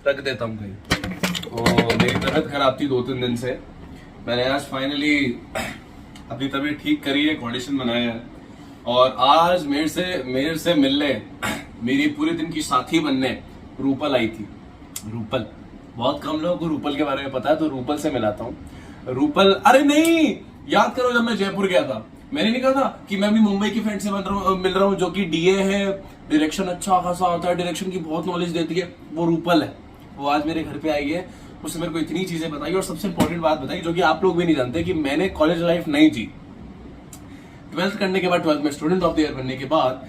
रख देता हूँ कहीं। और मेरी तबीयत खराब थी 2-3 दिन से, मैंने आज फाइनली अपनी तबीयत ठीक करी है, ऑडिशन बनाया है। और आज मेरे से मिलने मेरी पूरे दिन की साथी बनने रूपल आई थी। रूपल, बहुत कम लोगों को रूपल के बारे में पता है, तो रूपल से मिलाता हूँ। रूपल, अरे नहीं, याद करो जब मैं जयपुर गया था, मैंने नहीं कहा था कि मैं भी मुंबई की फ्रेंड से मिल रहा हूँ जो कि डीए है, डायरेक्शन अच्छा खासा आता है, डायरेक्शन की बहुत नॉलेज देती है, वो रूपल है। वो आज मेरे घर पे आई है, उसने मेरे को इतनी चीजें बताई और सबसे इंपॉर्टेंट बात बताई जो कि आप लोग भी नहीं जानते, कि मैंने कॉलेज लाइफ नहीं जी। 12th करने के बाद, 12th में स्टूडेंट ऑफ द ईयर बनने के बाद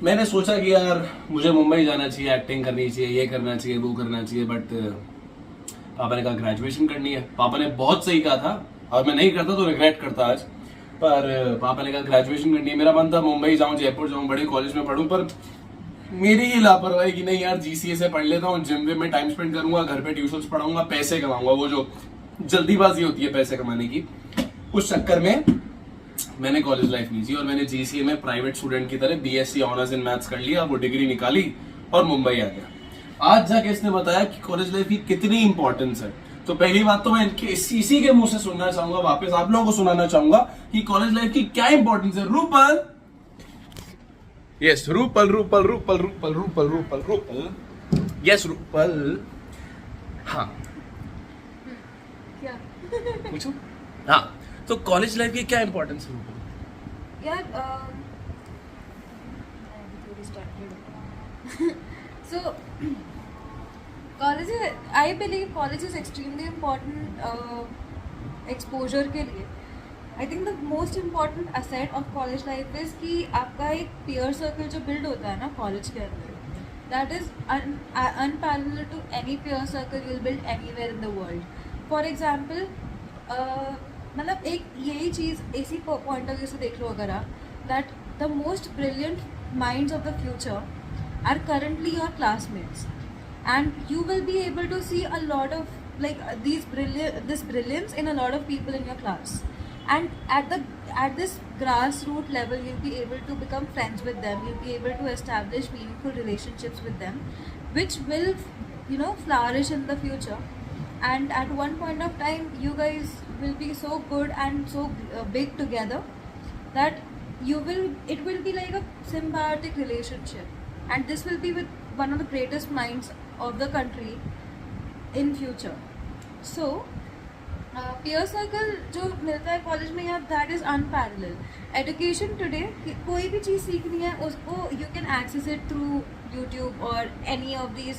मैंने सोचा कि यार मुझे मुंबई जाना चाहिए, एक्टिंग करनी चाहिए, ये करना चाहिए, वो करना चाहिए। बट पापा ने कहा ग्रेजुएशन करनी है। पापा ने बहुत सही कहा था, और मैं नहीं करता तो रिग्रेट करता आज। पर पापा ने कहा ग्रेजुएशन करनी है। मेरा मन था मुंबई जाऊं, जयपुर जाऊं, बड़े कॉलेज में पढूं, पर मेरी ही लापरवाही कि नहीं यार जीसीए से पढ़ लेता हूँ, जिम में टाइम स्पेंड करूंगा, घर पे ट्यूशंस पढ़ाऊंगा, पैसे कमाऊंगा, वो जो जल्दीबाजी होती है पैसे कमाने की, उस चक्कर में मैंने कॉलेज लाइफ नहीं जी। और मैंने जीसीए में प्राइवेट स्टूडेंट की तरह बीएससी ऑनर्स इन मैथ्स कर लिया, वो डिग्री निकाली और मुंबई आ गया। आज जाके इसने बताया कि कॉलेज लाइफ की कितनी इंपॉर्टेंस है। तो पहली बात तो मैं इसी के मुंह से सुनना चाहूंगा, वापस आप लोगों को सुनाना चाहूंगा कि कॉलेज लाइफ की क्या इंपॉर्टेंस है। रूपल, यस रूपल, रूपल रूपल रूपल रूपल रूपल रूपल, यस रूपल, हाँ क्या पूछो। हाँ, तो कॉलेज लाइफ की क्या इंपॉर्टेंस है रूपल? यार थोड़ी started so college, I believe college is extremely important exposure के लिए। I think the most important asset of college life is कि आपका एक पीयर सर्कल जो बिल्ड होता है ना कॉलेज के अंदर, that is unparallel to any peer circle you will build anywhere in the world. For example, मतलब एक यही चीज़ इसी पॉइंट ऑफ व्यू से देख लो अगर आप, that the most brilliant minds of the future are currently your classmates, and you will be able to see a lot of like this brilliance in a lot of people in your class, and at this grassroots level you'll be able to become friends with them, you'll be able to establish meaningful relationships with them, which will flourish in the future. And at one point of time you guys will be so good and so big together that it will be like a symbiotic relationship, and this will be with one of the greatest minds of the country in future. So peer circle जो मिलता है college में यार, that is unparalleled education today। कोई भी चीज़ सीखनी है उसको you can access it through YouTube or any of these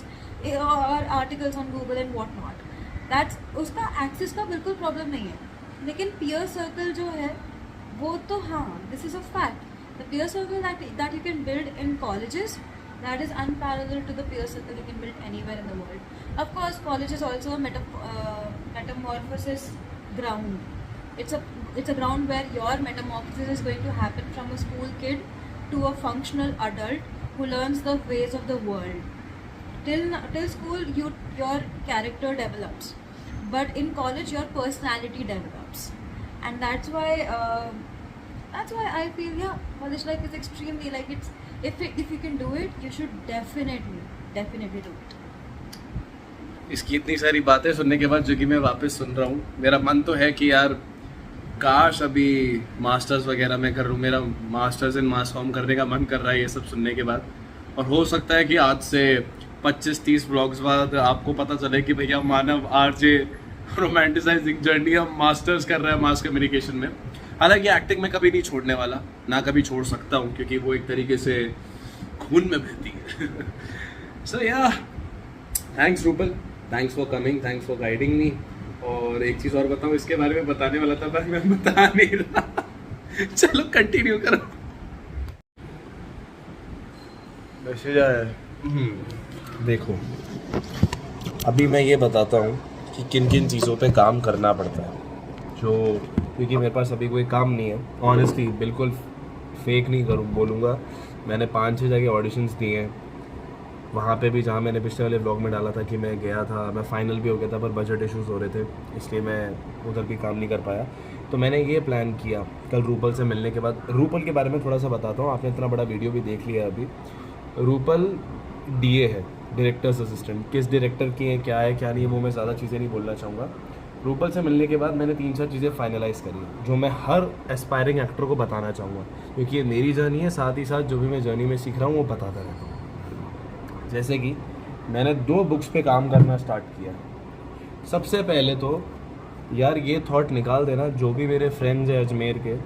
or articles on Google and what not, that's उसका access का बिल्कुल प्रॉब्लम नहीं है। लेकिन peer circle जो है वो तो हाँ, this is a fact, the peer circle that you can build in colleges, that is unparalleled to the peer circle you can build anywhere in the world. Of course, college is also a metamorphosis ground. It's a ground where your metamorphosis is going to happen from a school kid to a functional adult who learns the ways of the world. Till school, your character develops, but in college, your personality develops, and that's why I feel college life is extremely like it's. If you can do it, you should definitely do it. इसकी इतनी सारी बातें सुनने के बाद जो कि मैं वापस सुन रहा हूँ, मेरा मन तो है कि यार काश अभी मास्टर्स वगैरह मैं कर लूँ। मेरा मास्टर्स इन मास कॉम करने का मन कर रहा है ये सब सुनने के बाद। और हो सकता है कि आज से 25-30 व्लॉग्स बाद आपको पता चले कि भैया मानव आरजे रोमांटिसाइजिंग जर्नी हम मास्टर्स कर रहे हैं मास कम्युनिकेशन में। हालांकि एक्टिंग में कभी नहीं छोड़ने वाला, ना कभी छोड़ सकता हूँ, क्योंकि वो एक तरीके से खून में बहती है। सो या thanks Rupal, thanks for coming, thanks for guiding मी। और एक चीज़ और बताऊँ, इसके बारे में बताने वाला था पर मैं बता नहीं रहा। चलो कंटिन्यू करो। मैसेज आया, देखो अभी मैं ये बताता हूँ कि किन किन चीज़ों पे काम करना पड़ता है, जो क्योंकि मेरे पास अभी कोई काम नहीं है। ऑनेस्टली बिल्कुल फेक नहीं बोलूँगा, मैंने 5-6 जगह ऑडिशंस दिए हैं। वहाँ पे भी जहाँ मैंने पिछले वाले ब्लॉग में डाला था कि मैं गया था, मैं फाइनल भी हो गया था, पर बजट इश्यूज़ हो रहे थे, इसलिए मैं उधर भी काम नहीं कर पाया। तो मैंने ये प्लान किया कल रूपल से मिलने के बाद। रूपल के बारे में थोड़ा सा बताता हूँ, आपने इतना बड़ा वीडियो भी देख लिया अभी। रूपल DA है, डायरेक्टर्स असिस्टेंट। किस डायरेक्टर की है, क्या है क्या नहीं है, वो मैं ज़्यादा चीज़ें नहीं बोलना चाहूँगा। रूपल से मिलने के बाद मैंने 3-4 चीज़ें फाइनलाइज़ करी हैं जो मैं हर एस्पायरिंग एक्टर को बताना चाहूँगा, क्योंकि ये मेरी जर्नी है, साथ ही साथ जो भी मैं जर्नी में सीख रहा हूँ वो बताता रहता हूँ। जैसे कि मैंने 2 बुक्स पे काम करना स्टार्ट किया। सबसे पहले तो यार ये थॉट निकाल देना जो भी मेरे फ्रेंड्स हैं अजमेर के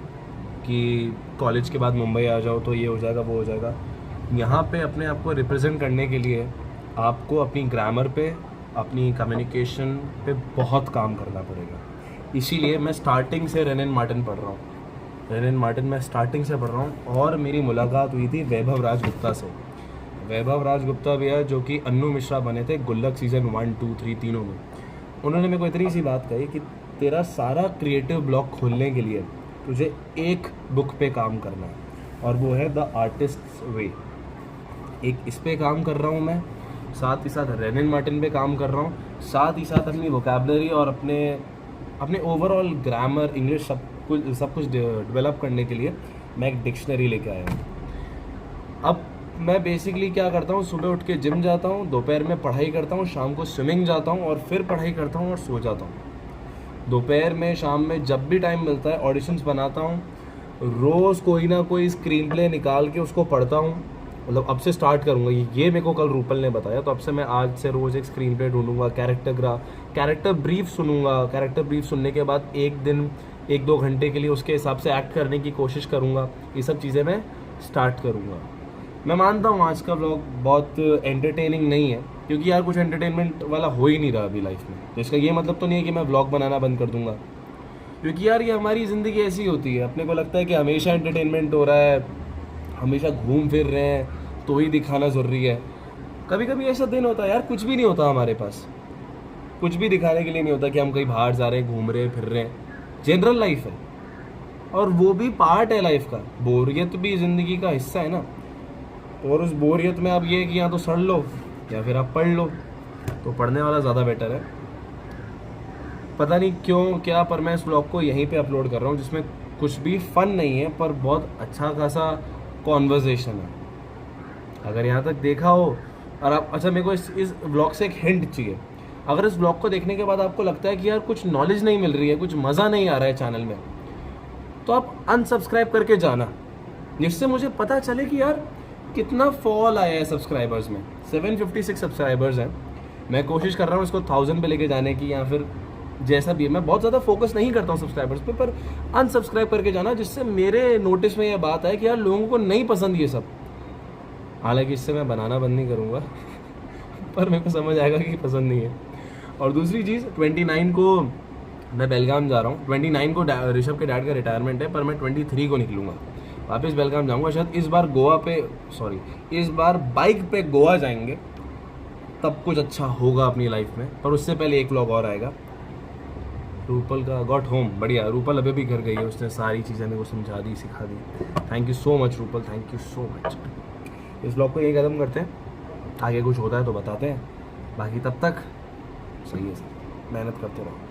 कि कॉलेज के बाद मुंबई आ जाओ तो ये हो जाएगा वो हो जाएगा। यहाँ पे अपने आप को रिप्रेजेंट करने के लिए आपको अपनी ग्रामर पे, अपनी कम्युनिकेशन पे बहुत काम करना पड़ेगा। इसीलिए मैं स्टार्टिंग से रेनेन मार्टिन पढ़ रहा हूँ। रेनेन मार्टिन मैं स्टार्टिंग से पढ़ रहा हूँ। और मेरी मुलाकात हुई थी वैभव राजगुप्ता से। वैभव राजगुप्ता भैया जो कि अन्नू मिश्रा बने थे गुल्लक सीजन 1, 2, 3 तीनों में। उन्होंने मेरे को इतनी सी बात कही कि तेरा सारा क्रिएटिव ब्लॉक खोलने के लिए तुझे एक बुक पे काम करना है, और वो है द आर्टिस्ट्स वे। एक इस पे काम कर रहा हूँ मैं, साथ ही साथ रेनेन मार्टिन पे काम कर रहा हूँ, साथ ही साथ अपनी वोकैबलरी और अपने ओवरऑल ग्रामर, इंग्लिश सब कुछ डेवलप करने के लिए मैं एक डिक्शनरी लेके आया हूँ। अब मैं बेसिकली क्या करता हूँ, सुबह उठ के जिम जाता हूँ, दोपहर में पढ़ाई करता हूँ, शाम को स्विमिंग जाता हूँ और फिर पढ़ाई करता हूँ और सो जाता हूँ। दोपहर में, शाम में, जब भी टाइम मिलता है ऑडिशंस बनाता हूँ। रोज़ कोई ना कोई स्क्रीन प्ले निकाल के उसको पढ़ता हूँ। मतलब अब से स्टार्ट करूँगा, ये मेरे को कल रूपल ने बताया, तो अब से मैं आज से रोज़ एक स्क्रीन प्ले ढूंढूंगा, कैरेक्टर ब्रीफ सुनूंगा। कैरेक्टर ब्रीफ सुनने के बाद एक दिन 1-2 घंटे के लिए उसके हिसाब से एक्ट करने की कोशिश करूँगा। ये सब चीज़ें मैं स्टार्ट करूँगा। मैं मानता हूँ आज का व्लॉग बहुत एंटरटेनिंग नहीं है, क्योंकि यार कुछ एंटरटेनमेंट वाला हो ही नहीं रहा अभी लाइफ में। जिसका ये मतलब तो नहीं है कि मैं व्लॉग बनाना बंद कर दूंगा, क्योंकि यार ये हमारी ज़िंदगी ऐसी होती है। अपने को लगता है कि हमेशा एंटरटेनमेंट हो रहा है, हमेशा घूम फिर रहे हैं, तो ही दिखाना ज़रूरी है। कभी कभी ऐसा दिन होता है यार कुछ भी नहीं होता हमारे पास, कुछ भी दिखाने के लिए नहीं होता कि हम कहीं बाहर जा रहे हैं, घूम रहे हैं, फिर रहे हैं। जनरल लाइफ है और वो भी पार्ट है लाइफ का। बोरियत भी ज़िंदगी का हिस्सा है ना। और उस बोरियत में आप ये कि या तो सड़ लो या फिर आप पढ़ लो, तो पढ़ने वाला ज़्यादा बेटर है। पता नहीं क्यों क्या, पर मैं इस व्लॉग को यहीं पे अपलोड कर रहा हूँ जिसमें कुछ भी फ़न नहीं है, पर बहुत अच्छा खासा कॉन्वर्जेसन है। अगर यहाँ तक देखा हो और आप, अच्छा मेरे को इस व्लॉग से एक हिंट चाहिए। अगर इस व्लॉग को देखने के बाद आपको लगता है कि यार कुछ नॉलेज नहीं मिल रही है, कुछ मज़ा नहीं आ रहा है चैनल में, तो आप अनसब्सक्राइब करके जाना, जिससे मुझे पता चले कि यार कितना फॉल आया है सब्सक्राइबर्स में। 756 सब्सक्राइबर्स हैं। मैं कोशिश कर रहा हूँ इसको 1000 पे लेके जाने की, या फिर जैसा भी है। मैं बहुत ज़्यादा फोकस नहीं करता हूँ सब्सक्राइबर्स पे, पर अनसब्सक्राइब करके जाना, जिससे मेरे नोटिस में ये बात है कि यार लोगों को नहीं पसंद ये सब। हालांकि इससे मैं बनाना बंद नहीं करूँगा पर मेरे को समझ आएगा कि पसंद नहीं है। और दूसरी चीज़, 29 को मैं बेलगाम जा रहा हूँ। 29 को ऋषभ के डैड का रिटायरमेंट है, पर मैं 23 को निकलूँगा, वापस बेलगाम जाऊँगा। शायद इस बार बाइक पे गोवा जाएंगे, तब कुछ अच्छा होगा अपनी लाइफ में। पर उससे पहले एक व्लॉग और आएगा। रूपल का गॉट होम, बढ़िया। रूपल अभी भी घर गई है, उसने सारी चीज़ें मेरे को समझा दी, सिखा दी। Thank you so much Rupal, thank you so much. इस व्लॉग को यही खत्म करते हैं, आगे कुछ होता है तो बताते हैं। बाकी तब तक सही है सर, मेहनत करते रहो।